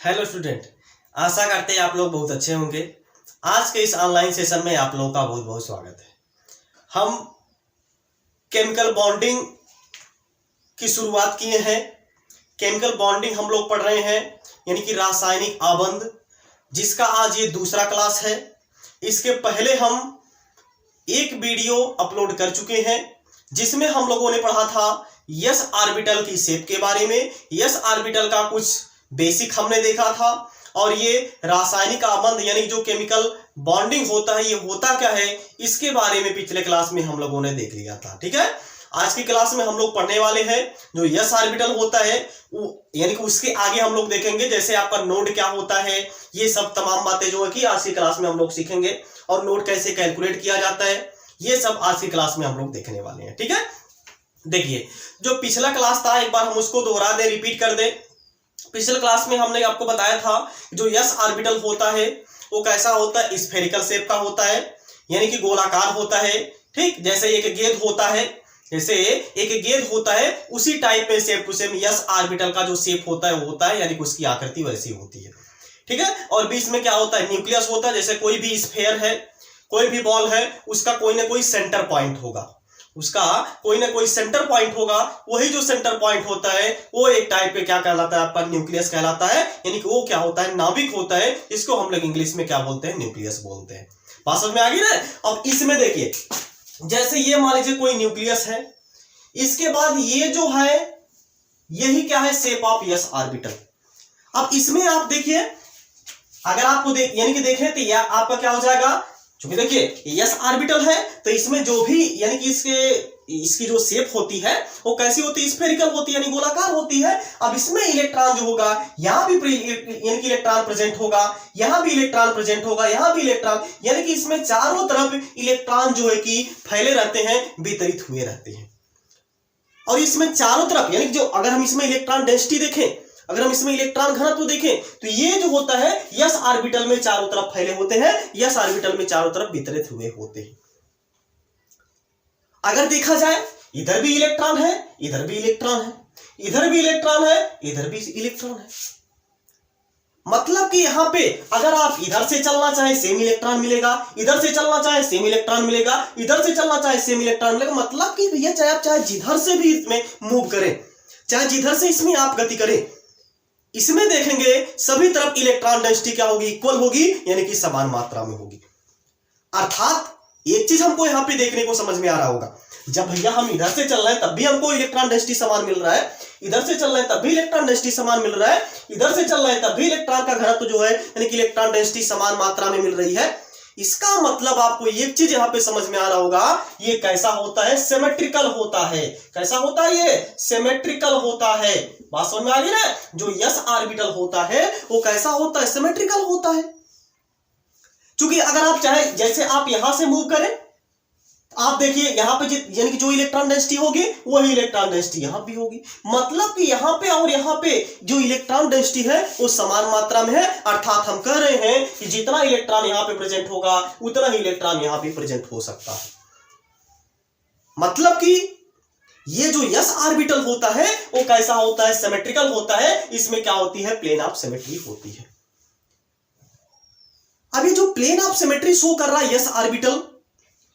Hello student, आशा करते हैं आप लोग बहुत अच्छे होंगे। आज के इस ऑनलाइन सेशन में आप लोगों का बहुत बहुत स्वागत है। हम केमिकल बॉन्डिंग की शुरुआत किए हैं। केमिकल बॉन्डिंग हम लोग पढ़ रहे हैं, यानी कि रासायनिक आबंध, जिसका आज ये दूसरा क्लास है। इसके पहले हम एक वीडियो अपलोड कर चुके हैं जिसमें हम लोगों ने पढ़ा था एस ऑर्बिटल की शेप के बारे में। एस ऑर्बिटल का कुछ बेसिक हमने देखा था, और ये रासायनिक आबंध यानी जो केमिकल बॉन्डिंग होता है ये होता क्या है, इसके बारे में पिछले क्लास में हम लोगों ने देख लिया था। ठीक है, आज की क्लास में हम लोग पढ़ने वाले हैं जो एस ऑर्बिटल होता है यानी कि उसके आगे हम लोग देखेंगे जैसे आपका नोड क्या होता है, ये सब तमाम बातें जो है कि आज की क्लास में हम लोग सीखेंगे, और नोड कैसे कैलकुलेट किया जाता है ये सब आज की क्लास में हम लोग देखने वाले हैं। ठीक है, देखिए जो पिछला क्लास था एक बार हम उसको दोहरा दें, रिपीट कर दें। पिछले क्लास में हमने आपको बताया था जो एस ऑर्बिटल होता है वो कैसा होता है, स्फेरिकल शेप का होता है, यानी कि गोलाकार होता है। ठीक, जैसे एक गेंद होता है, जैसे एक गेंद होता है उसी टाइप में same to same s orbital का जो शेप होता है वो होता है, यानी कि उसकी आकृति वैसी होती है। ठीक है, और बीच में क्या होता है, न्यूक्लियस होता है। जैसे कोई भी स्फेयर है, कोई भी बॉल है, उसका कोई ना कोई सेंटर पॉइंट होगा, उसका कोई ना कोई सेंटर पॉइंट होगा। वही जो सेंटर पॉइंट होता है वो एक टाइप पे क्या कहलाता है, आपका न्यूक्लियस कहलाता है, यानी कि वो क्या होता है, नाभिक होता है। इसको हम लोग इंग्लिश में क्या बोलते हैं, न्यूक्लियस बोलते हैं। बात समझ में आ गई ना। अब इसमें देखिए जैसे ये मान लीजिए कोई न्यूक्लियस है, इसके बाद ये जो है यही क्या है, शेप ऑफ एस ऑर्बिटल। अब इसमें आप देखिए, अगर आपको यानी कि देखें तो यह आपका क्या हो जाएगा, क्योंकि देखिए एस ऑर्बिटल है तो इसमें जो भी यानी कि इसकी जो शेप होती है वो कैसी होती है, स्फेरिकल होती है, यानी गोलाकार होती है। अब इसमें इलेक्ट्रॉन जो होगा यहां भी यानी कि इलेक्ट्रॉन प्रेजेंट होगा, यहां भी इलेक्ट्रॉन प्रेजेंट होगा, यहां भी इलेक्ट्रॉन, यानी कि इसमें चारों तरफ इलेक्ट्रॉन जो है कि फैले रहते हैं, वितरित हुए रहते हैं। और इसमें चारों तरफ यानी कि जो अगर हम इसमें इलेक्ट्रॉन डेंसिटी देखें, अगर हम इसमें इलेक्ट्रॉन घनत्व देखें तो ये जो होता है एस ऑर्बिटल में चारों तरफ फैले होते हैं, एस ऑर्बिटल में चारों तरफ वितरित हुए होते हैं। अगर देखा जाए इधर भी इलेक्ट्रॉन है, इधर भी इलेक्ट्रॉन है, इधर भी इलेक्ट्रॉन है, इधर भी इलेक्ट्रॉन है। मतलब कि यहां पे अगर आप इधर से चलना चाहे सेम इलेक्ट्रॉन मिलेगा, इधर से चलना चाहे सेम इलेक्ट्रॉन मिलेगा, इधर से चलना चाहे सेम इलेक्ट्रॉन मिलेगा। मतलब कि भैया चाहे आप चाहे जिधर से भी इसमें मूव करें, चाहे जिधर से इसमें आप गति करें, इसमें देखेंगे सभी तरफ इलेक्ट्रॉन डेंसिटी क्या होगी, इक्वल होगी, यानी कि समान मात्रा में होगी। अर्थात एक चीज हमको यहां पे देखने को समझ में आ रहा होगा, जब भैया हम इधर से चल रहे हैं तब भी हमको इलेक्ट्रॉन डेंसिटी समान मिल रहा है, इधर से चल रहे हैं तब भी इलेक्ट्रॉन डेंसिटी समान मिल रहा है, इधर से चल रहे हैं तब भी इलेक्ट्रॉन का घनत्व जो है यानी कि इलेक्ट्रॉन डेंसिटी समान मात्रा में मिल रही है। इसका मतलब आपको एक चीज यहां पे समझ में आ रहा होगा, ये कैसा होता है, सिमेट्रिकल होता है। कैसा होता है, ये सिमेट्रिकल होता है। बात समझ में आ गई ना। जो एस ऑर्बिटल होता है वो कैसा होता है, सिमेट्रिकल होता है। क्योंकि अगर आप चाहे जैसे आप यहां से मूव करें, आप देखिए यहां पे यानी कि जो इलेक्ट्रॉन डेंसिटी होगी वही इलेक्ट्रॉन डेंसिटी यहां भी होगी। मतलब कि यहां पे और यहां पे जो इलेक्ट्रॉन डेंसिटी है वो समान मात्रा में है। अर्थात हम कह रहे हैं कि जितना इलेक्ट्रॉन यहां पे प्रेजेंट होगा उतना ही इलेक्ट्रॉन यहां पे प्रेजेंट हो सकता है। मतलब कि ये जो एस ऑर्बिटल होता है वो कैसा होता है, सिमेट्रिकल होता है। इसमें क्या होती है, प्लेन ऑफ सिमेट्री होती है। अभी जो प्लेन ऑफ सिमेट्री शो कर रहा है एस ऑर्बिटल,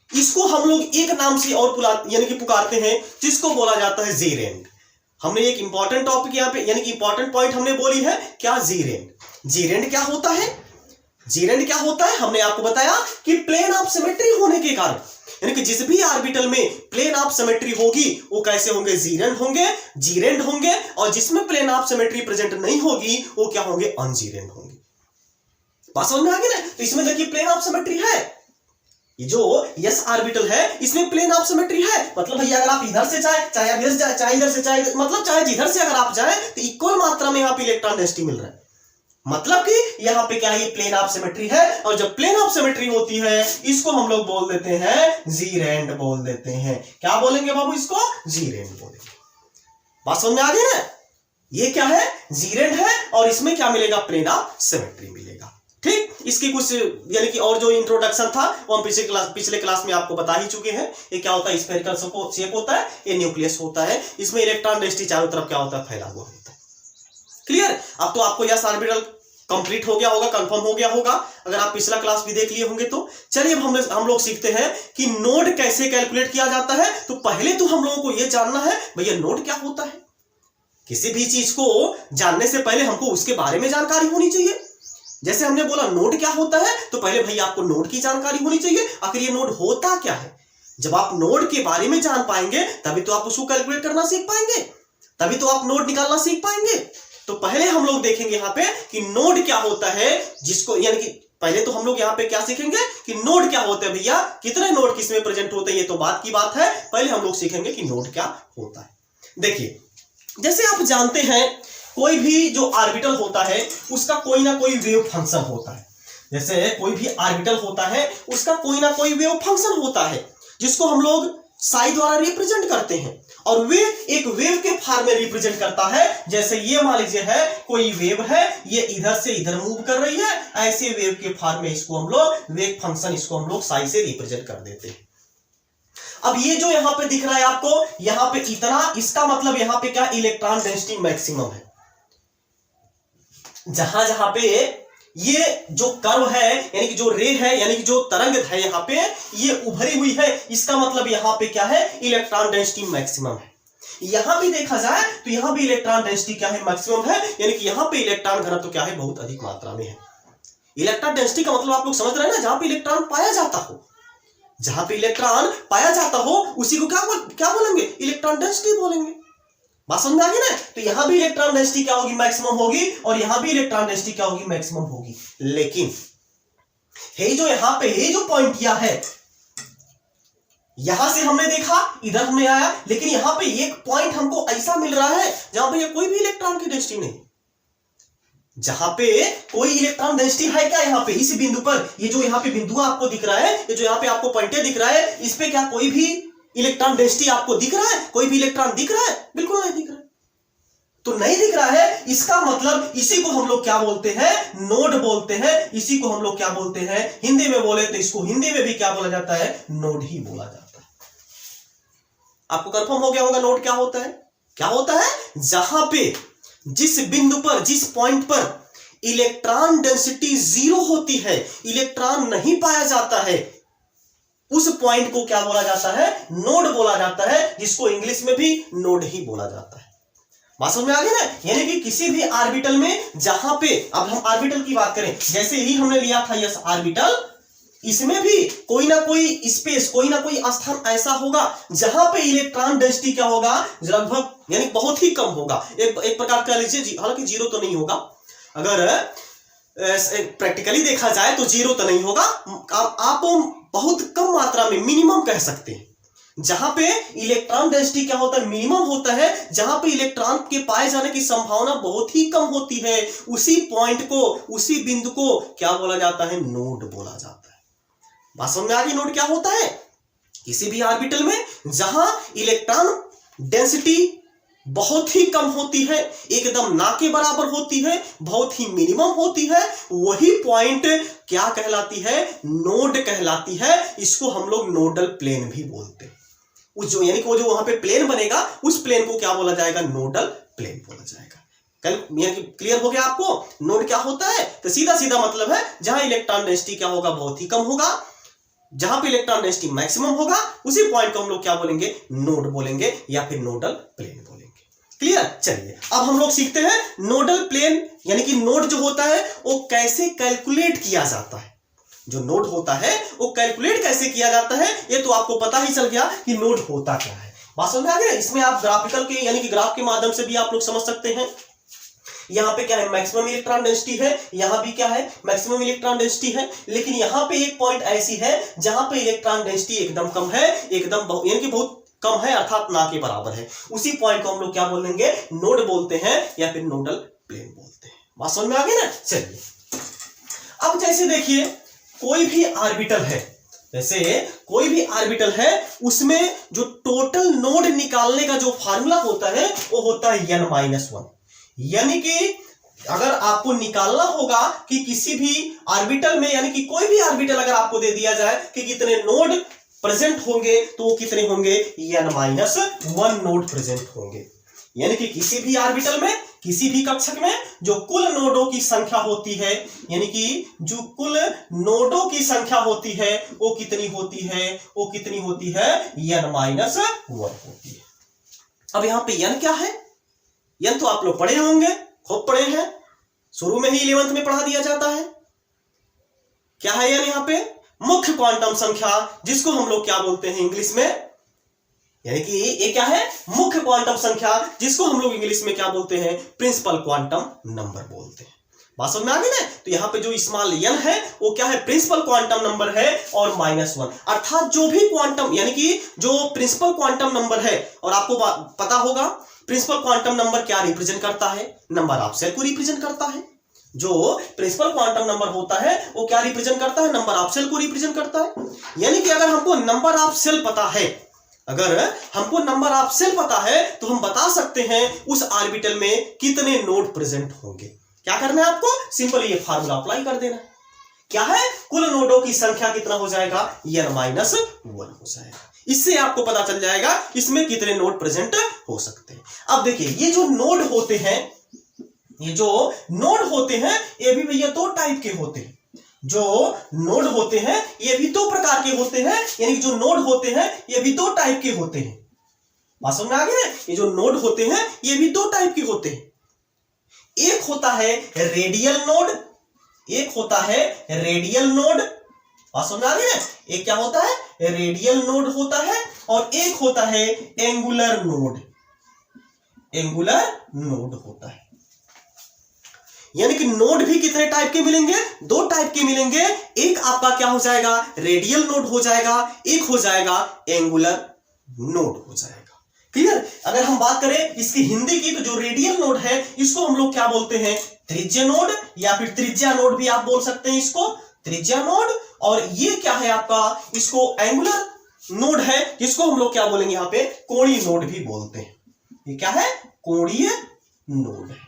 इसको हम लोग एक नाम से और यानी कि पुकारते हैं, जिसको बोला जाता है जी रेंड। हमने एक इंपॉर्टेंट टॉपिक यहां पे यानी कि इंपॉर्टेंट पॉइंट हमने बोली है क्या, जी रेंड। जी रेंड क्या होता है, जी रेंड क्या होता है, हमने आपको बताया कि प्लेन ऑफ सिमेट्री होने के कारण यानी कि जिस भी ऑर्बिटल में प्लेन ऑफ सिमेट्री होगी वो कैसे होंगे, जी रेंड होंगे, जी रेंड होंगे। और जिसमें प्लेन ऑफ सिमेट्री प्रेजेंट नहीं होगी वो क्या होंगे, अनजी रेंड होंगे। बात समझ में आ गई ना। तो इसमें देखिए प्लेन ऑफ सिमेट्री है, ये जो एस ऑर्बिटल है इसमें प्लेन ऑफ सिमेट्री है। मतलब भैया अगर आप इधर से चाहे आप इधर से चाहे इधर से चाहे मतलब चाहे जिधर से अगर आप जाए तो इक्वल मात्रा में यहां पे इलेक्ट्रॉन डेंसिटी मिल रहा है। मतलब कि यहां पे क्या है, ये प्लेन ऑफ सिमेट्री है। और जब प्लेन ऑफ सिमेट्री होती है इसको हम लोग बोल देते हैं जी रेंड बोल देते हैं। क्या बोलेंगे बाबू, इसको जी रेंड बोलेंगे। बात समझ में आ गई ना। ये क्या है, जी रेंड है, और इसमें क्या मिलेगा, प्लेन ऑफ सिमेट्री मिलेगा। ठीक, इसकी कुछ यानी कि और जो इंट्रोडक्शन था वो हम पिछले क्लास में आपको बता ही चुके हैं। ये क्या होता है, स्फेरिकल शेप होता है, ये न्यूक्लियस होता है। इसमें इलेक्ट्रॉन डेंसिटी चारों तरफ क्या होता है, फैला हुआ होता है। क्लियर? अब तो आपको यस ऑर्बिटल कंप्लीट हो गया होगा, कंफर्म हो गया होगा, अगर आप पिछला क्लास भी देख लिए होंगे तो। चलिए अब हम लोग सीखते हैं कि नोड कैसे कैलकुलेट किया जाता है। तो पहले तो हम लोगों को यह जानना है भैया नोड क्या होता है। किसी भी चीज को जानने से पहले हमको उसके बारे में जानकारी होनी चाहिए। जैसे हमने बोला नोड क्या होता है, तो पहले भैया आपको नोड की जानकारी होनी चाहिए, आखिर ये नोड होता क्या है। जब आप नोड के बारे में जान पाएंगे तभी तो आप उसको कैलकुलेट करना सीख पाएंगे, तभी तो आप नोड निकालना सीख पाएंगे। तो पहले हम लोग देखेंगे यहां पे कि नोड क्या होता है, जिसको यानी कि पहले तो हम लोग यहां पे क्या सीखेंगे कि नोड क्या होता है भैया, कितने नोड किसमें प्रेजेंट होते हैं ये तो बात की बात है, पहले हम लोग सीखेंगे कि नोड क्या होता है। देखिए जैसे आप जानते हैं कोई भी जो ऑर्बिटल होता है उसका कोई ना कोई वेव फंक्शन होता है। जैसे कोई भी ऑर्बिटल होता है उसका कोई ना कोई वेव फंक्शन होता है जिसको हम लोग साई द्वारा रिप्रेजेंट करते हैं, और वे एक वेव के फॉर्म में रिप्रेजेंट करता है। जैसे ये मान लीजिए है कोई वेव है, ये इधर से इधर मूव कर रही है, ऐसे वेव के फॉर्म में इसको हम लोग वेव फंक्शन, इसको हम लोग साई से रिप्रेजेंट कर देते हैं। अब ये जो यहां पे दिख रहा है आपको, यहां पे इतना, इसका मतलब यहां पे क्या, इलेक्ट्रॉन डेंसिटी मैक्सिमम है। जहां जहां पे ये जो कर्व है यानी कि जो रे है यानी कि जो तरंग है यहां पे ये उभरी हुई है, इसका मतलब यहां पे क्या है, इलेक्ट्रॉन डेंसिटी मैक्सिमम है। यहां भी देखा जाए तो यहां भी इलेक्ट्रॉन डेंसिटी क्या है, मैक्सिमम है, यानी कि यहां पे इलेक्ट्रॉन घनत्व क्या है, बहुत अधिक मात्रा में है। इलेक्ट्रॉन डेंसिटी का मतलब आप लोग समझ रहे हैं ना, जहां पे इलेक्ट्रॉन पाया जाता हो, जहां पे इलेक्ट्रॉन पाया जाता हो उसी को क्या बोलेंगे, इलेक्ट्रॉन डेंसिटी बोलेंगे। बात समझ में आ गई ना? तो यहां भी इलेक्ट्रॉन डेंसिटी क्या होगी, मैक्सिमम होगी, और यहां भी इलेक्ट्रॉन डेंसिटी क्या होगी, मैक्सिमम होगी। लेकिन ये जो यहां पे ये जो पॉइंट किया है, यहां से हमने देखा इधर हमने आया, लेकिन यहां पे एक पॉइंट हमको ऐसा मिल रहा है जहां पे कोई भी इलेक्ट्रॉन की डेंसिटी नहीं, जहां पे कोई इलेक्ट्रॉन डेंसिटी है क्या, यहां पे इस बिंदु पर, ये जो यहां पे बिंदु आपको दिख रहा है, ये जो यहां पे आपको पॉइंटे दिख रहा है, इस पे क्या कोई भी इलेक्ट्रॉन डेंसिटी आपको दिख रहा है, कोई भी इलेक्ट्रॉन दिख रहा है, बिल्कुल नहीं दिख रहा है। तो नहीं दिख रहा है, इसका मतलब इसी को हम लोग क्या बोलते हैं, नोड बोलते हैं। इसी को हम लोग क्या बोलते हैं, हिंदी में बोले तो इसको हिंदी में भी क्या बोला जाता है, नोड ही बोला जाता है। आपको कंफर्म हो गया होगा नोड क्या होता है। क्या होता है, जहां पे जिस बिंदु पर, जिस पॉइंट पर इलेक्ट्रॉन डेंसिटी 0 होती है, इलेक्ट्रॉन नहीं पाया जाता है, उस पॉइंट को क्या बोला जाता है, नोड बोला जाता है, जिसको इंग्लिश में भी नोड ही बोला जाता है। बात समझ में आ गई ना? यानी कि किसी भी ऑर्बिटल में जहां पे, अब हम ऑर्बिटल की बात करें, जैसे ही हमने लिया था यस ऑर्बिटल, इसमें भी कोई ना कोई स्पेस, कोई ना कोई स्थान ऐसा होगा जहां पे इलेक्ट्रॉन डेंसिटी क्या होगा, लगभग यानी बहुत ही कम होगा। एक प्रकार कह लीजिए, हालांकि जीरो तो नहीं होगा, अगर प्रैक्टिकली देखा जाए तो जीरो तो नहीं होगा, आप बहुत कम मात्रा में, मिनिमम कह सकते हैं। जहां पे इलेक्ट्रॉन डेंसिटी क्या होता है, मिनिमम होता है, जहां पे इलेक्ट्रॉन के पाए जाने की संभावना बहुत ही कम होती है, उसी पॉइंट को, उसी बिंदु को क्या बोला जाता है, नोड बोला जाता है। बात समझ में आ गई, नोड क्या होता है। किसी भी ऑर्बिटल में जहां इलेक्ट्रॉन डेंसिटी बहुत ही कम होती है, एकदम ना के बराबर होती है, बहुत ही मिनिमम होती है, वही पॉइंट क्या कहलाती है, नोड कहलाती है। इसको हम लोग नोडल प्लेन भी बोलते हैं। उस जो यानी कि वो जो वहां पे प्लेन बनेगा, उस प्लेन को क्या बोला जाएगा, नोडल प्लेन बोला जाएगा। कल यानी कि क्लियर हो गया आपको नोड क्या होता है। तो सीधा सीधा मतलब है, जहां इलेक्ट्रॉन डेंसिटी क्या होगा, बहुत ही कम होगा, जहां पे इलेक्ट्रॉन डेंसिटी मैक्सिमम होगा, उसी पॉइंट को हम लोग क्या बोलेंगे, नोड बोलेंगे या फिर नोडल प्लेन बोलेंगे। क्लियर? चलिए अब हम लोग सीखते हैं नोडल प्लेन यानी कि नोड जो होता है वो कैसे कैलकुलेट किया जाता है। जो नोड होता है वो कैलकुलेट कैसे किया जाता है, ये तो आपको पता ही चल गया कि नोड होता क्या है। बात समझ में आ गया। इसमें आप ग्राफिकल के यानी कि ग्राफ के माध्यम से भी आप लोग समझ सकते हैं। यहां पे क्या है, मैक्सिमम इलेक्ट्रॉन डेंसिटी है, यहां भी क्या है, मैक्सिमम इलेक्ट्रॉन डेंसिटी है, लेकिन यहां पे एक पॉइंट ऐसी है जहां पे इलेक्ट्रॉन डेंसिटी एकदम कम है, एकदम यानी कि बहुत कम है, अर्थात ना के बराबर है। उसी पॉइंट को हम लोग क्या बोलेंगे, नोड बोलते हैं या फिर नोडल प्लेन बोलते हैं। बात समझ में आ गई ना। चलिए अब जैसे देखिए कोई भी ऑर्बिटल है, जैसे कोई भी ऑर्बिटल है, उसमें जो टोटल नोड निकालने का जो फार्मूला होता है वो होता है n-1। यानी कि अगर आपको निकालना होगा कि किसी भी ऑर्बिटल में, यानी कि कोई भी ऑर्बिटल अगर आपको दे दिया जाए कि कितने नोड प्रेजेंट होंगे, तो वो कितने होंगे, n-1 नोड प्रेजेंट होंगे। यानी कि किसी भी ऑर्बिटल में, किसी भी कक्षक में जो कुल नोडों की संख्या होती है, यानी कि जो कुल नोडों की संख्या होती है वो कितनी होती है, वो कितनी होती है, n-1 होती है। अब यहां पे n क्या है, n तो आप लोग पढ़े होंगे, खूब पढ़े हैं, शुरू में ही 11th में पढ़ा दिया जाता है। क्या है n यहां पे, मुख्य क्वांटम संख्या, जिसको हम लोग क्या बोलते हैं इंग्लिश में, यानी कि ये क्या है, मुख्य क्वांटम संख्या, जिसको हम लोग इंग्लिश में क्या बोलते हैं, प्रिंसिपल क्वांटम नंबर बोलते हैं। बात समझ में आ गई ना। तो यहाँ पे जो स्मॉल n है वो क्या है, प्रिंसिपल क्वांटम नंबर है, और -1 अर्थात जो भी क्वांटम, यानी कि जो प्रिंसिपल क्वांटम नंबर है, और आपको पता होगा प्रिंसिपल क्वांटम नंबर क्या रिप्रेजेंट करता है, नंबर ऑफ सेल को रिप्रेजेंट करता है। जो प्रिंसिपल क्वांटम नंबर होता है वो क्या रिप्रेजेंट करता है, नंबर ऑफ सेल को रिप्रेजेंट करता है। यानी कि अगर हमको नंबर ऑफ सेल पता है, अगर हमको नंबर ऑफ सेल पता है तो हम बता सकते हैं उस ऑर्बिटल में कितने नोड प्रेजेंट होंगे। क्या करना है आपको, सिंपल ये फार्मूला अप्लाई कर देना। क्या है, कुल नोडों की संख्या कितना हो जाएगा, n-1 हो जाएगा। इससे आपको पता चल जाएगा इसमें कितने नोड प्रेजेंट हो सकते हैं। अब देखिए ये जो नोड होते हैं, ये जो नोड होते हैं ये भी भैया दो टाइप के होते हैं। जो नोड होते हैं ये भी दो प्रकार के होते हैं, यानी जो नोड होते हैं ये भी दो टाइप के होते हैं। बात समझ में आ गई ना। ये जो नोड होते हैं ये भी दो टाइप के होते हैं। एक होता है रेडियल नोड, एक होता है रेडियल नोड। बात समझ में आ गई ना। एक क्या होता है, रेडियल नोड होता है, और एक होता है एंगुलर नोड। एंगुलर नोड होता है, यानी कि नोड भी कितने टाइप के मिलेंगे, दो टाइप के मिलेंगे। एक आपका क्या हो जाएगा, रेडियल नोड हो जाएगा, एक हो जाएगा एंगुलर नोड हो जाएगा। क्लियर। अगर हम बात करें इसकी हिंदी की, तो जो रेडियल नोड है इसको हम लोग क्या बोलते हैं, त्रिज्य नोड, या फिर त्रिज्या नोड भी आप बोल सकते हैं इसको, त्रिज्या नोड। और ये क्या है आपका, इसको एंगुलर नोड है, जिसको हम लोग क्या बोलेंगे यहाँ पे, कोणीय नोड भी बोलते हैं। ये क्या है, कोणीय नोड है।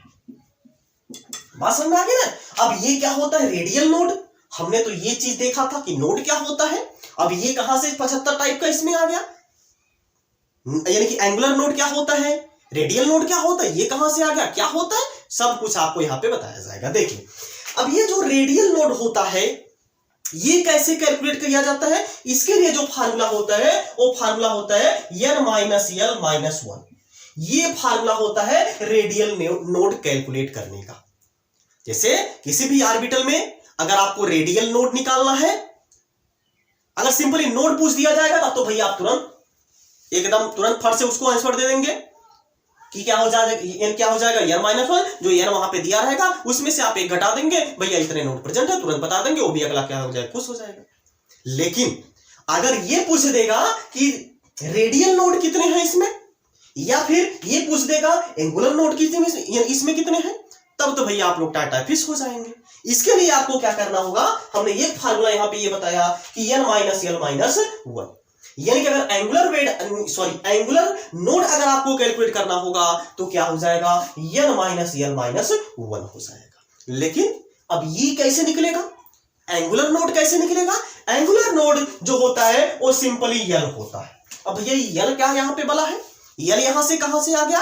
बात समझ में आ गई ना। अब ये क्या होता है, रेडियल नोड। हमने तो ये चीज देखा था कि नोड क्या होता है। अब ये कहां से 75 टाइप का इसमें आ गया, यानी कि एंगुलर नोड क्या होता है, रेडियल नोड क्या होता है, ये कहां से आ गया, क्या होता है, सब कुछ आपको यहां पे बताया जाएगा। देखिए अब ये जो रेडियल नोड होता है ये कैसे कैलकुलेट किया जाता है, इसके लिए जो फार्मूला होता है वो फार्मूला होता है n-l-1। ये फार्मूला होता है रेडियल नोड कैलकुलेट करने का। जैसे किसी भी ऑर्बिटल में अगर आपको रेडियल नोड निकालना है, अगर सिंपली नोड पूछ दिया जाएगा तब तो भैया आप तुरंत एकदम तुरंत फट से उसको आंसर दे देंगे कि क्या हो जाएगा, n क्या हो जाएगा, n-1। जो n वहां पे दिया रहेगा उसमें से आप एक घटा देंगे, भैया इतने नोड प्रेजेंट है, तुरंत बता देंगे, वो भी अगला क्या हो जाएगा, खुश हो जाएगा। लेकिन अगर ये पूछ देगा कि रेडियल नोड कितने हैं इसमें, या फिर ये पूछ देगा एंगुलर नोड कितने इसमें कितने हैं, तब तो भैया आप लोग टाटा फिश हो जाएंगे। इसके लिए आपको क्या करना होगा, हमने ये फार्मूला यहां पे ये बताया कि n-l-1, यानी कि अगर एंगुलर नोड अगर आपको कैलकुलेट करना होगा तो क्या हो जाएगा, n-l-1 हो जाएगा। लेकिन अब ये कैसे निकलेगा, एंगुलर नोड कैसे निकलेगा, एंगुलर नोड जो होता है वो सिंपली यल होता है। अब भैया यल क्या यहां पे बला है, यल यहां से कहां से आ गया,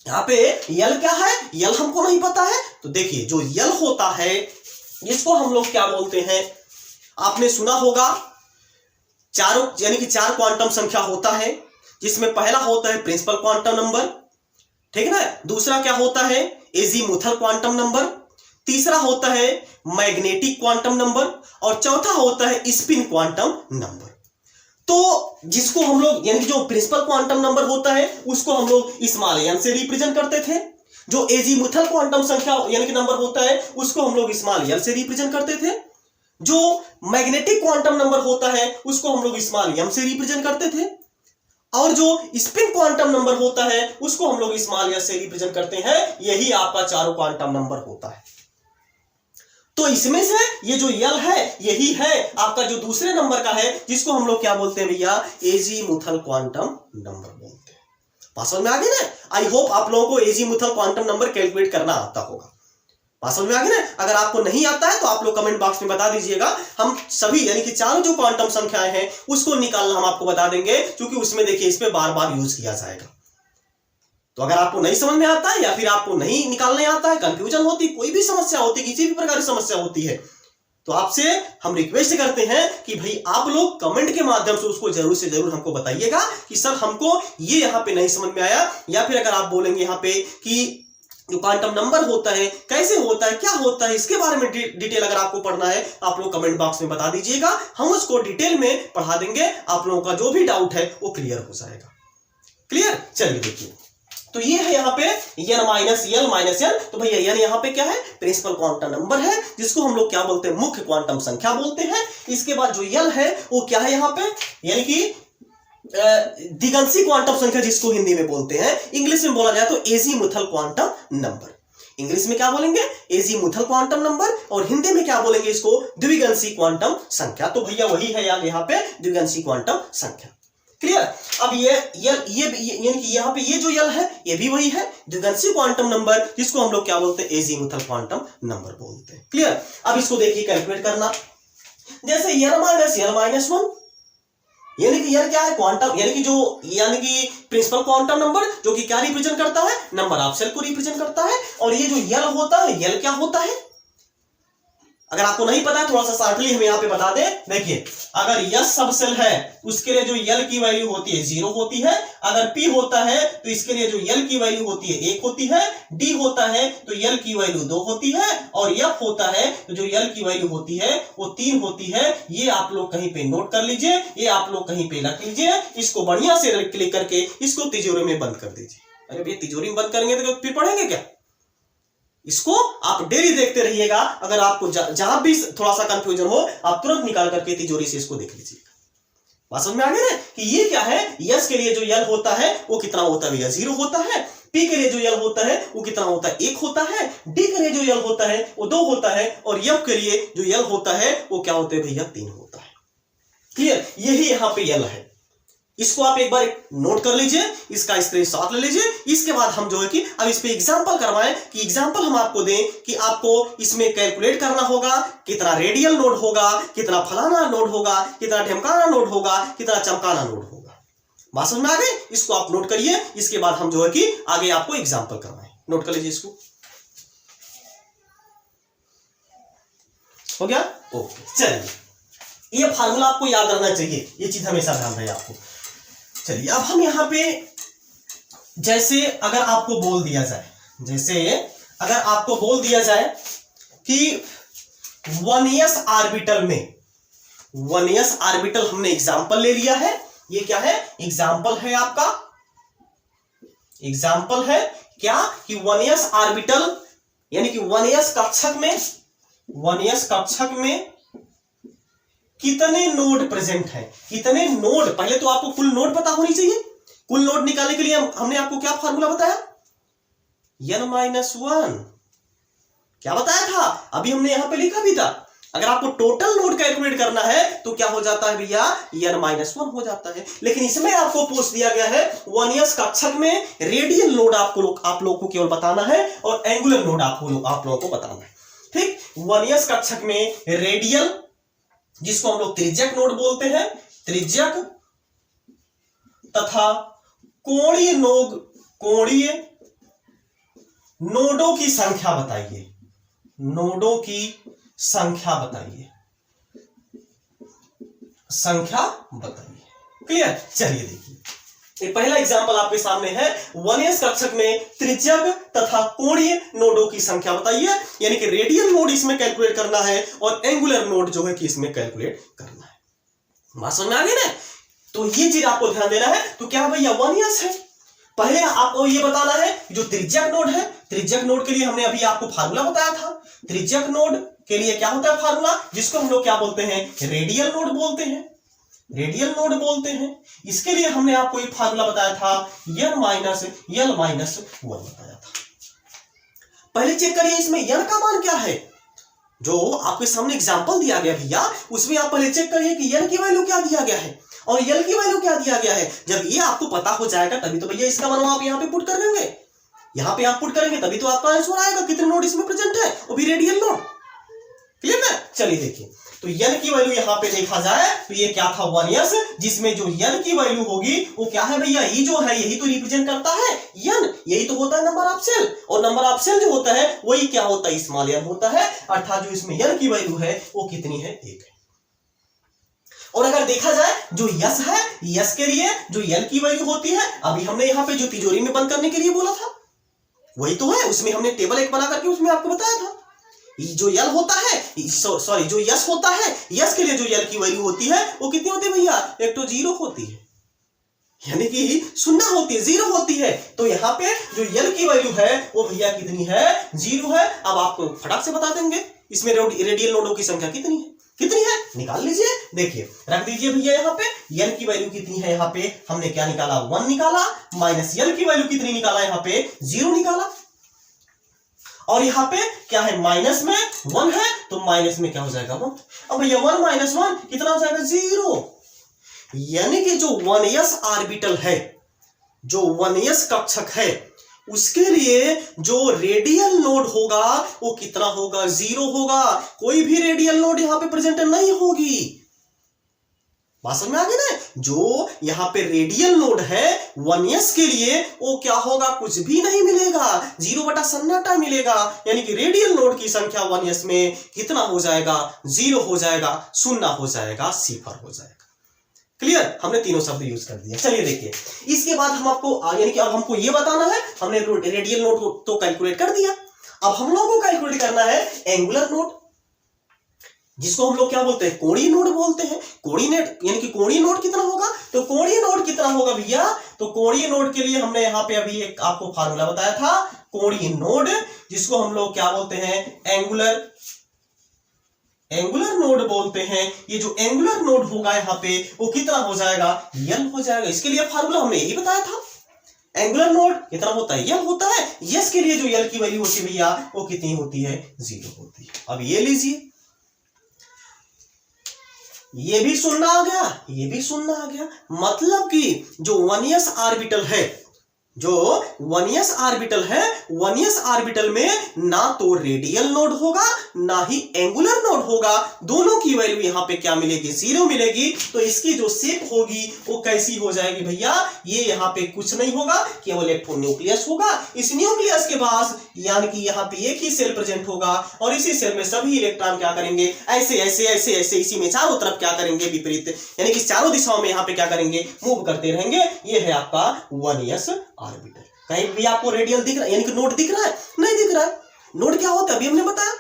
यहां पे यल क्या है, यल हमको नहीं पता है। तो देखिए जो यल होता है इसको हम लोग क्या बोलते हैं, आपने सुना होगा चारों, यानी कि 4 क्वांटम संख्या होता है, जिसमें पहला होता है प्रिंसिपल क्वांटम नंबर, ठीक है ना, दूसरा क्या होता है एजीमुथल क्वांटम नंबर, तीसरा होता है मैग्नेटिक क्वांटम नंबर, और चौथा होता है स्पिन क्वांटम नंबर। तो जिसको हम लोग, यानी कि जो प्रिंसिपल क्वांटम नंबर होता है उसको हम लोग स्मॉल n से रिप्रेजेंट करते थे, जो एजीमुथल क्वांटम संख्या यानी कि नंबर होता है उसको हम लोग स्मॉल l से रिप्रेजेंट करते थे, जो मैग्नेटिक क्वांटम नंबर होता है उसको हम लोग स्मॉल m से रिप्रेजेंट करते थे, और जो स्पिन क्वांटम नंबर होता है उसको हम लोग स्मॉल s से रिप्रेजेंट करते हैं। यही आपका चारों क्वांटम नंबर होता है। तो इसमें से ये जो यल है यही है आपका जो दूसरे नंबर का है, जिसको हम लोग क्या बोलते हैं भैया, एजीमुथल क्वांटम नंबर बोलते हैं। बात समझ में आ गई ना। आई होप आप लोगों को एजीमुथल क्वांटम नंबर कैलकुलेट करना आता होगा। बात समझ में आ गई ना। अगर आपको नहीं आता है तो आप लोग कमेंट बॉक्स में बता दीजिएगा, हम सभी यानी कि चारों जो क्वांटम संख्याएं हैं उसको निकालना हम आपको बता देंगे, क्योंकि उसमें देखिए इस पे बार बार यूज किया जाएगा। तो अगर आपको नहीं समझ में आता है या फिर आपको नहीं निकालने आता है, कंफ्यूजन होती, कोई भी समस्या होती, किसी भी प्रकार की समस्या होती है, तो आपसे हम रिक्वेस्ट करते हैं कि भाई आप लोग कमेंट के माध्यम से उसको जरूर से जरूर हमको बताइएगा कि सर हमको ये यहाँ पे नहीं समझ में आया, या फिर अगर आप बोलेंगे यहाँ पे कि जो क्वांटम नंबर होता है कैसे होता है, क्या होता है, इसके बारे में डिटेल अगर आपको पढ़ना है आप लोग कमेंट बॉक्स में बता दीजिएगा, हम उसको डिटेल में पढ़ा देंगे, आप लोगों का जो भी डाउट है वो क्लियर हो जाएगा। क्लियर? चलिए देखिए, तो ये है यहाँ पे n माइनस यल माइनस एन। तो भैया n यहाँ पे क्या है? प्रिंसिपल क्वांटम नंबर है, जिसको हम लोग क्या बोलते हैं? मुख्य क्वांटम संख्या बोलते हैं। इसके बाद जो यल है वो क्या है यहाँ पे? यानी कि दिगंशी क्वांटम संख्या, जिसको हिंदी में बोलते हैं, इंग्लिश में बोला जाए तो एजीमुथल क्वांटम नंबर। इंग्लिश में क्या बोलेंगे? एजीमुथल क्वांटम नंबर, और हिंदी में क्या बोलेंगे इसको? द्विगंशी क्वांटम संख्या। तो भैया वही है यार यहाँ पे द्विगंशी क्वांटम संख्या। क्लियर? अब ये यानी कि यहाँ पे ये जो यल है ये भी वही है द्विगंशी क्वांटम नंबर, जिसको हम लोग क्या बोलते हैं? एजीमुथल क्वांटम नंबर बोलते हैं। क्लियर? अब इसको देखिए कैलकुलेट करना, जैसे n माइनस 1, यानी कि क्या है? क्वांटम, यानी कि प्रिंसिपल क्वांटम नंबर, जो कि क्या रिप्रेजेंट करता है? नंबर ऑफ सेल को रिप्रेजेंट करता है। और ये जो यल होता है, यल क्या होता है? अगर आपको नहीं पता है थोड़ा सा शॉर्टली हम यहाँ पे बता दें। देखिए, अगर यस सब सेल है उसके लिए जो यल की वैल्यू होती है 0 होती है, अगर पी होता है तो इसके लिए जो यल की वैल्यू होती है 1 होती है, डी होता है तो यल की वैल्यू 2 होती है, और एफ होता है तो जो यल की वैल्यू होती है वो 3 होती है। ये आप लोग कहीं पे नोट कर लीजिए, ये आप लोग कहीं पे रख लीजिए, इसको बढ़िया से क्लिक करके इसको तिजोरी में बंद कर दीजिए। अरे भैया तिजोरी में बंद करेंगे तो फिर पढ़ेंगे क्या? इसको आप डेली देखते रहिएगा। अगर आपको जहां भी थोड़ा सा कंफ्यूजन हो आप तुरंत निकाल करके तिजोरी से इसको देख लीजिएगा। बात समझ में आ गई ना कि ये क्या है? यस के लिए जो यल होता है वो कितना होता है भैया? 0 होता है। पी के लिए जो यल होता है वो कितना होता है? 1 होता है। डी के लिए जो यल होता है वो 2 होता है, और एफ के लिए जो यल होता है वो क्या होता है भैया? 3 होता है। क्लियर? यही यहाँ पे यल है। इसको आप एक बार नोट कर लीजिए, इसका स्क्रीनशॉट ले लीजिए। इसके बाद हम जो है कि अब इस पे एग्जांपल करवाएं, कि एग्जांपल हम आपको दें कि आपको इसमें कैलकुलेट करना होगा कितना रेडियल नोड होगा, कितना फलाना नोड होगा, कितना ढमकाना नोड होगा, कितना चमकाना नोड होगा। बात समझ में आ गई? इसको आप नोट करिए। इसके बाद हम जो है कि आगे आपको एग्जाम्पल करवाएं। नोट कर लीजिए इसको। हो गया? ओके, चलिए ये फार्मूला आपको याद रहना चाहिए, ये चीज हमेशा ध्यान रहे आपको। चलिए अब हम यहां पे जैसे अगर आपको बोल दिया जाए कि 1s ऑर्बिटल में 1s ऑर्बिटल हमने एग्जांपल ले लिया है। ये क्या है? एग्जांपल है आपका। एग्जांपल है क्या कि 1s ऑर्बिटल यानी कि 1s कक्षक में कितने नोड प्रेजेंट है? कितने नोड? पहले तो आपको कुल नोड पता होनी चाहिए। कुल नोड निकालने के लिए हमने आपको क्या फार्मूला बताया? n-1 क्या बताया था? अभी हमने यहां पे लिखा भी था। अगर आपको टोटल नोड कैलकुलेट करना है तो क्या हो जाता है भैया? n-1 हो जाता है। लेकिन इसमें आपको पूछ दिया गया है 1s कक्षक में रेडियल नोड आप लोगों को केवल बताना है, और एंगुलर नोड आप लोगों को बताना है। ठीक? 1s कक्षक में रेडियल, जिसको हम लोग त्रिज्यक नोड बोलते हैं, त्रिज्यक तथा कोणीय नोडों की संख्या बताइए। नोडों की संख्या बताइए। क्लियर? चलिए देखिए, ये पहला एग्जांपल आपके सामने है। 1s कक्षक में त्रिज्यक तथा कोणीय नोडों की संख्या बताइए, यानी कि रेडियल नोड इसमें कैलकुलेट करना है और एंगुलर नोड जो है कि इसमें कैलकुलेट करना है। बात समझ में आ गई ना? तो ये चीज आपको ध्यान देना है। तो क्या भैया 1s है? पहले आपको ये बताना है जो त्रिज्यक नोड है, त्रिज्यक नोड के लिए हमने अभी आपको फार्मूला बताया था। त्रिज्यक नोड के लिए क्या होता है फार्मूला? जिसको हम लोग क्या बोलते हैं? रेडियल नोड बोलते हैं। रेडियल नोड बोलते हैं। इसके लिए हमने आपको एक फार्मूला बताया था, n-1 बताया था। पहले चेक करिए इसमें n का मान क्या है। जो आपके सामने एग्जांपल दिया गया भैया, उसमें आप पहले चेक करिए कि n की वैल्यू क्या दिया गया है और l की वैल्यू क्या दिया गया है। जब ये आपको पता हो जाएगा तभी तो भैया इसका मान आप यहाँ पे पुट कर देंगे। यहाँ पे आप पुट करेंगे तभी तो आपका आंसर आएगा कितने नोड इसमें प्रेजेंट है, वो भी रेडियल नोड। क्लियर है? चलिए देखिए, तो n की वैल्यू यहाँ पे देखा जाए तो ये क्या था 1s, जिसमें जो n की वैल्यू होगी वो क्या है भैया, ई जो है यही तो रिप्रेजेंट करता है n, यही तो होता है नंबर ऑफ सेल, और नंबर ऑफ सेल जो होता है वही क्या होता है, स्मॉल n होता है, अर्थात जो इसमें n की वैल्यू है वो कितनी है, 1 है। और अगर देखा जाए जो यस है, यस के लिए जो यल की वैल्यू होती है, अभी हमने यहाँ पे जो तिजोरी में बंद करने के लिए बोला था वही तो है, उसमें हमने टेबल एक बना करके उसमें आपको बताया था, जो यल होता है, सॉरी जो यस होता है, यस के लिए जो यल की वैल्यू होती है वो कितनी होती है भैया, एक तो 0 होती है, यानी कि शून्य होती है, 0 होती है। तो यहाँ पे जो यल की वैल्यू है वो भैया कितनी है, 0 है। अब आपको फटाक से बता देंगे इसमें रेडियल नोडों की संख्या कितनी है, कितनी है निकाल लीजिए, देखिए रख दीजिए भैया, यहाँ पे यल की वैल्यू कितनी है, यहाँ पे हमने क्या निकाला, 1 निकाला, माइनस यल की वैल्यू कितनी निकाला, यहाँ पे 0 निकाला, और यहाँ पे क्या है, माइनस में 1 है तो माइनस में क्या हो जाएगा 1, अब भैया 1 माइनस 1 कितना हो जाएगा, 0। यानी कि जो 1s ऑर्बिटल है, जो 1s कक्षक है, उसके लिए जो रेडियल नोड होगा वो कितना होगा, 0 होगा, कोई भी रेडियल नोड यहां पे प्रेजेंट नहीं होगी। बात समझ में आ गई ना, जो यहां पे रेडियल नोड है 1s के लिए वो क्या होगा, कुछ भी नहीं मिलेगा, 0 बटा सन्नाटा मिलेगा, यानी कि रेडियल नोड की संख्या 1s में कितना हो जाएगा, 0 हो जाएगा, 0 हो जाएगा, 0 हो जाएगा। क्लियर, हमने तीनों शब्द यूज कर दिया। चलिए देखिए, इसके बाद हम आपको यानी कि अब हमको ये बताना है, हमने रेडियल नोड तो कैलकुलेट कर दिया, अब हम लोगों को कैलकुलेट करना है एंगुलर नोड, जिसको हम लोग क्या बोलते हैं, कोणीय नोड बोलते हैं। कोऑर्डिनेट यानी कि कोणीय नोड कितना होगा, तो कोणीय नोड कितना होगा भैया, तो कोणीय नोड के लिए हमने यहाँ पे अभी एक आपको फार्मूला बताया था, कोणीय नोड जिसको हम लोग क्या बोलते हैं, एंगुलर नोड बोलते हैं। ये जो एंगुलर नोड होगा यहाँ पे वो कितना हो जाएगा, यल हो जाएगा। इसके लिए फार्मूला हमने यही बताया था, एंगुलर नोड कितना होता है, यल होता है। यस के लिए जो यल की वैल्यू होती है भैया वो कितनी होती है, 0 होती है। अब ये लीजिए, ये भी सुनना आ गया, ये भी सुनना आ गया, मतलब कि जो 1s ऑर्बिटल है, जो 1s ऑर्बिटल है, 1s ऑर्बिटल में ना तो रेडियल नोड होगा ना ही एंगुलर नोड होगा, दोनों की वैल्यू यहां पे क्या मिलेगी, 0 मिलेगी। तो इसकी जो शेप होगी वो कैसी हो जाएगी भैया, ये यहां पे कुछ नहीं होगा, केवल एक न्यूक्लियस होगा। इस न्यूक्लियस के पास यानी कि यहां पे एक ही सेल प्रेजेंट होगा और इसी सेल में सभी इलेक्ट्रॉन क्या करेंगे, ऐसे ऐसे ऐसे ऐसे इसी में चारों तरफ क्या करेंगे, विपरीत यानी कि चारों दिशाओं में यहां पे क्या करेंगे, मूव करते रहेंगे। ये है आपका 1s ऑर्बिटल। कहीं भी आपको रेडियल दिख रहा है, यानी कि नोड दिख रहा है, नहीं दिख रहा है। नोड क्या होता है अभी हमने बताया,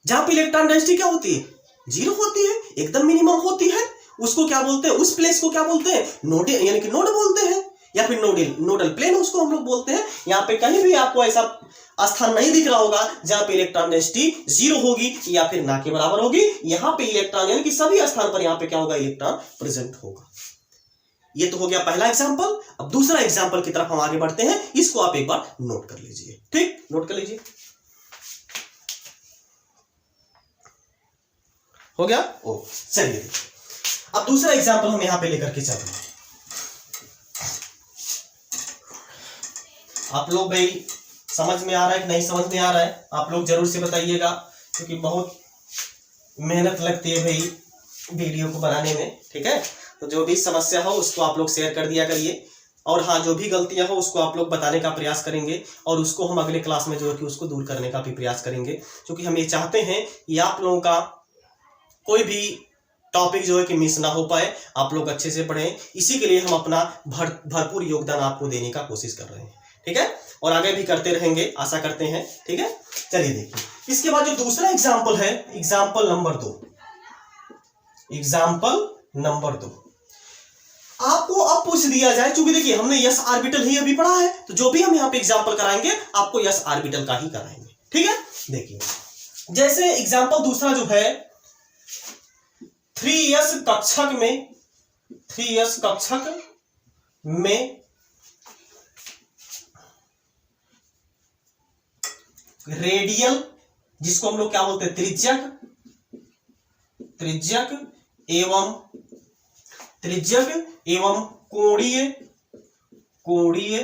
जहां पे इलेक्ट्रॉन डेंसिटी क्या होती है, 0 होती है, एकदम मिनिमम होती है, उसको क्या बोलते हैं, उस प्लेस को क्या बोलते हैं, नोड यानी कि नोड बोलते हैं, या फिर नोडल प्लेन उसको हम लोग बोलते हैं। यहां पे कहीं भी आपको ऐसा स्थान नहीं दिख रहा होगा जहां पे इलेक्ट्रॉन डेंसिटी 0 होगी या फिर ना के बराबर होगी। यहां पे इलेक्ट्रॉन यानी कि सभी स्थान पर यहां पे क्या होगा, इलेक्ट्रॉन प्रेजेंट होगा। ये तो हो गया पहला एग्जांपल। अब दूसरा एग्जांपल की तरफ हम आगे बढ़ते हैं, इसको आप एक बार नोट कर लीजिए, ठीक, नोट कर लीजिए, हो गया। ओ चलिए अब दूसरा एग्जांपल हम यहां पे लेकर के चल रहे हैं। आप लोग भाई समझ में आ रहा है कि नहीं समझ में आ रहा है, आप लोग जरूर से बताइएगा, क्योंकि बहुत मेहनत लगती है भाई वीडियो को बनाने में, ठीक है। तो जो भी समस्या हो उसको आप लोग शेयर कर दिया करिए, और हाँ जो भी गलतियां हो उसको आप लोग बताने का प्रयास करेंगे, और उसको हम अगले क्लास में जो है कि उसको दूर करने का भी प्रयास करेंगे, क्योंकि हम ये चाहते हैं कि आप लोगों का कोई भी टॉपिक जो है कि मिस ना हो पाए, आप लोग अच्छे से पढ़ें। इसी के लिए हम अपना भरपूर योगदान आपको देने का कोशिश कर रहे हैं, ठीक है, और आगे भी करते रहेंगे, आशा करते हैं, ठीक है। चलिए देखिए, इसके बाद जो दूसरा एग्जाम्पल है, एग्जाम्पल नंबर 2, एग्जाम्पल नंबर 2 आपको अब पूछ दिया जाए, चूंकि देखिए हमने यस ऑर्बिटल ही अभी पढ़ा है, तो जो भी हम यहाँ पे एग्जाम्पल कराएंगे आपको यस ऑर्बिटल का ही कराएंगे, ठीक है। देखिए जैसे एग्जाम्पल दूसरा जो है 3s कक्षक में, 3s कक्षक में रेडियल, जिसको हम लोग क्या बोलते हैं, त्रिज्यक एवं कोणीय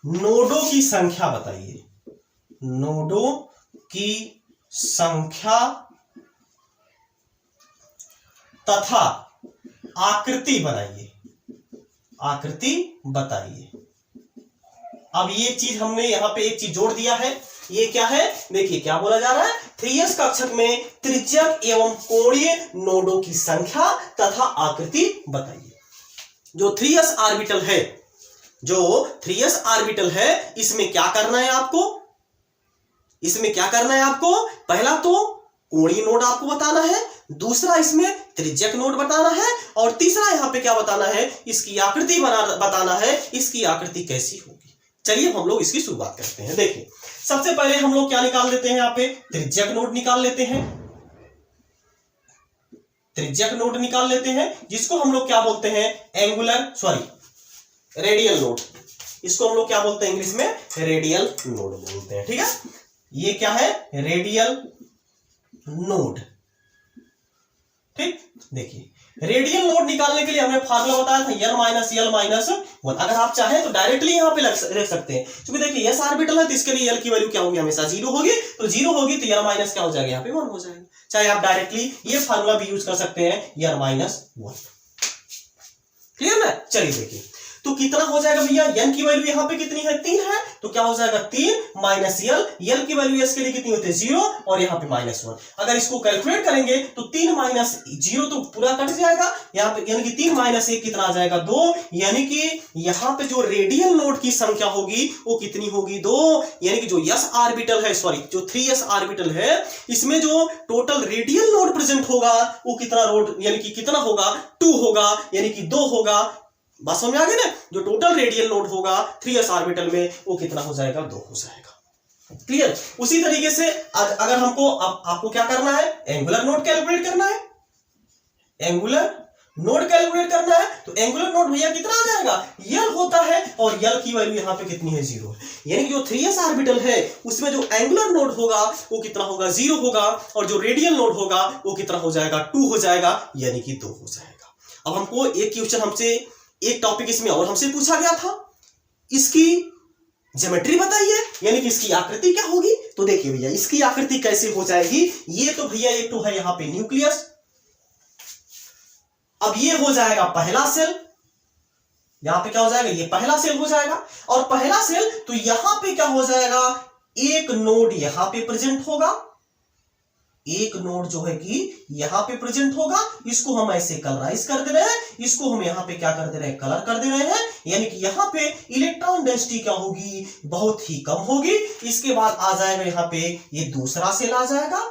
नोडों की संख्या बताइए, नोडों की संख्या तथा आकृति बनाइए, आकृति बताइए। अब ये चीज हमने यहां पे एक चीज जोड़ दिया है, ये क्या है, देखिए क्या बोला जा रहा है, 3s कक्षक में त्रिज्यक एवं कोणीय नोडों की संख्या तथा आकृति बताइए। जो 3s ऑर्बिटल है, जो 3s ऑर्बिटल है, इसमें क्या करना है आपको, इसमें क्या करना है आपको, पहला तो कोणीय नोड आपको बताना है, दूसरा इसमें त्रिज्यक नोड बताना है, और तीसरा यहां पे क्या बताना है, इसकी आकृति बताना है, इसकी आकृति कैसी होगी। चलिए हम लोग इसकी शुरुआत करते हैं। देखिए सबसे पहले हम लोग क्या निकाल लेते हैं, यहाँ पे त्रिज्यक नोड निकाल लेते हैं, त्रिज्यक नोड निकाल लेते हैं, जिसको हम लोग क्या बोलते हैं, रेडियल नोड। इसको हम लोग क्या बोलते हैं इंग्लिश में, रेडियल नोड बोलते हैं। ठीक है, ये क्या है, रेडियल नोड। ठीक, देखिए रेडियल नोड निकालने के लिए हमने फार्मूला बताया था n माइनस यल माइनस 1। अगर आप चाहें तो डायरेक्टली यहाँ पे रख सकते हैं, क्योंकि देखिए s ऑर्बिटल है तो इसके लिए l की वैल्यू क्या होगी, हमेशा 0 होगी, तो 0 होगी तो n माइनस क्या हो जाएगा, यहाँ पे 1 हो जाएगा। चाहे आप डायरेक्टली ये फार्मूला भी यूज कर सकते हैं, n माइनस 1। क्लियर ना। चलिए देखिए तो कितना हो जाएगा भैया, n की वैल्यू यहाँ पे कितनी है, 3 है, तो क्या हो जाएगा 3 माइनस यल की वैल्यू s के लिए कितनी होती है 0, और यहाँ पे -1। अगर इसको कैलकुलेट करेंगे तो 3 माइनस 0 तो पूरा कट जाएगा यहाँ पे, यानी कि 3 माइनस 1 कितना आ जाएगा 2, यानी कि यहाँ पे जो रेडियल नोड की संख्या होगी वो कितनी होगी 2, यानी कि जो s ऑर्बिटल है, सॉरी जो 3s ऑर्बिटल है, इसमें जो टोटल रेडियल नोड प्रेजेंट होगा वो कितना रोड, यानी कि कितना होगा 2 होगा, यानी कि 2 होगा। बात समझ आ गई ना, जो टोटल रेडियल नोड होगा 3s ऑर्बिटल में वो कितना हो जाएगा, 2 हो जाएगा। क्लियर। उसी तरीके से अगर हमको आपको क्या करना है, एंगुलर नोड कैलकुलेट करना है, एंगुलर नोड कैलकुलेट करना है, तो एंगुलर नोड भैया कितना आ जाएगा, यल होता है, और यल की वैल्यू यहाँ पे कितनी है 0 है, यानी कि जो 3s ऑर्बिटल है उसमें जो एंगुलर नोड होगा वो कितना होगा 0 होगा, और जो रेडियल नोड होगा वो कितना हो जाएगा 2 हो जाएगा, यानी कि 2 हो जाएगा। अब हमको एक क्वेश्चन हमसे, एक टॉपिक इसमें और हमसे पूछा गया था, इसकी ज्योमेट्री बताइए, यानी कि इसकी आकृति क्या होगी। तो देखिए भैया इसकी आकृति कैसे हो जाएगी, ये तो भैया एक तो है यहाँ पे न्यूक्लियस, अब ये हो जाएगा पहला सेल, यहां पे क्या हो जाएगा, ये पहला सेल हो जाएगा, और पहला सेल तो यहां पे क्या हो जाएगा, एक नोड यहां पे प्रेजेंट होगा, एक नोड जो है कि यहां पे प्रेजेंट होगा, इसको हम ऐसे कलराइज कर दे रहे हैं, इसको हम यहां पे क्या कर दे रहे हैं, कलर कर दे रहे हैं, यानी कि यहां पे इलेक्ट्रॉन डेंसिटी क्या होगी, बहुत ही कम होगी। इसके बाद आ जाएगा यहाँ पे ये दूसरा सेल आ जाएगा,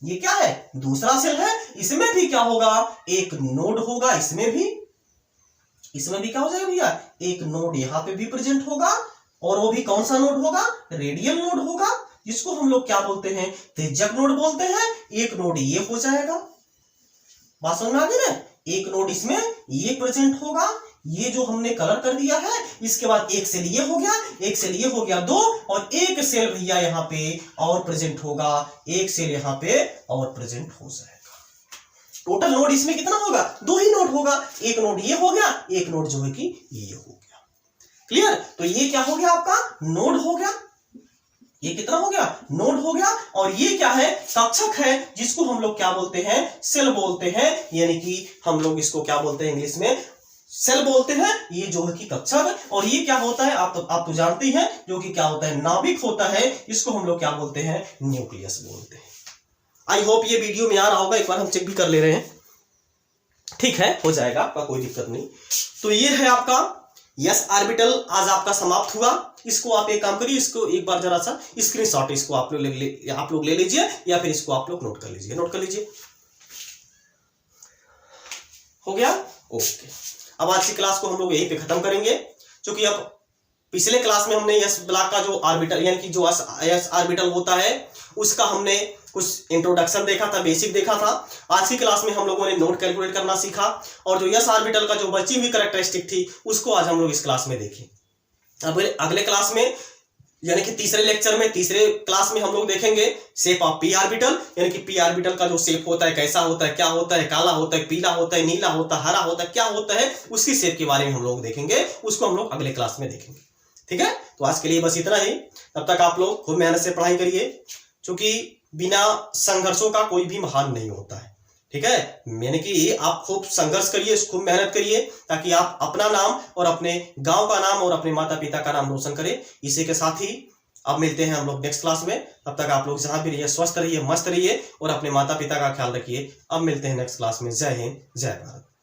ये क्या है, दूसरा सेल है, इसमें भी क्या होगा, एक नोड होगा, इसमें भी क्या हो जाएगा भैया, एक नोड यहां पे भी प्रेजेंट होगा, और वो भी कौन सा नोड होगा, रेडियल नोड होगा, जिसको हम लोग क्या बोलते हैं, त्रिज्यक नोड बोलते हैं। एक नोड ये हो जाएगा, बात समझ में आ गई ना, एक नोड इसमें ये प्रेजेंट होगा, ये जो हमने कलर कर दिया है, इसके बाद एक सेल ये हो गया, एक सेल ये हो गया 2, और एक सेल भैया यहाँ पे और प्रेजेंट होगा, एक सेल यहाँ पे और प्रेजेंट हो जाएगा। टोटल नोड इसमें कितना होगा, 2 ही नोड होगा, एक नोड ये हो गया, एक नोड जो है कि ये हो गया। क्लियर। तो ये क्या हो गया, आपका नोड हो गया, ये कितना हो गया, नोड हो गया, और ये क्या है, कक्षक है, जिसको हम लोग क्या बोलते हैं, सेल बोलते हैं, यानी कि हम लोग इसको क्या बोलते हैं, इंग्लिश में सेल बोलते हैं, ये जो है कि कक्षक। और ये क्या होता है, आप तो जानते हैं, जो कि क्या होता है, नाभिक होता है, इसको हम लोग क्या बोलते हैं, न्यूक्लियस बोलते हैं। आई होप ये वीडियो में आ रहा होगा, एक बार हम चेक भी कर ले रहे हैं, ठीक है, हो जाएगा, आपका कोई दिक्कत नहीं। तो ये है आपका यस ऑर्बिटल आज आपका समाप्त हुआ। इसको आप एक काम करिए, इसको एक बार जरा सा स्क्रीनशॉट इसको आप लोग ले लीजिए, या फिर इसको आप लोग नोट कर लीजिए, हो गया, ओके। अब आज की क्लास को हम लोग यहीं पे खत्म करेंगे, क्योंकि अब पिछले क्लास में हमने यस ब्लॉक का जो ऑर्बिटल, यानी कि जो यस ऑर्बिटल होता है उसका हमने कुछ इंट्रोडक्शन देखा था, बेसिक देखा था। आज की क्लास में हम लोगों ने नोड कैलकुलेट करना सीखा, और जो यस ऑर्बिटल का जो बची हुई कैरेक्टरिस्टिक थी उसको आज हम लोग इस क्लास में देखें। अब अगले क्लास में, यानी कि तीसरे क्लास में हम लोग देखेंगे शेप ऑफ पी ऑर्बिटल, यानी कि पी ऑर्बिटल का जो शेप होता है, कैसा होता है, क्या होता है, काला होता है, पीला होता है, नीला होता है, हरा होता है, क्या होता है, उसकी शेप के बारे में हम लोग देखेंगे, उसको हम लोग अगले क्लास में देखेंगे। ठीक है, तो आज के लिए बस इतना ही। तब तक आप लोग खूब मेहनत से पढ़ाई करिए, क्योंकि बिना संघर्षों का कोई भी महान नहीं होता है। ठीक है, यानी कि आप खूब संघर्ष करिए, खूब मेहनत करिए, ताकि आप अपना नाम और अपने गांव का नाम और अपने माता पिता का नाम रोशन करें। इसी के साथ ही अब मिलते हैं हम लोग नेक्स्ट क्लास में। तब तक आप लोग जहां भी रहिए स्वस्थ रहिए, मस्त रहिए और अपने माता पिता का ख्याल रखिए। अब मिलते हैं नेक्स्ट क्लास में। जय हिंद, जय भारत।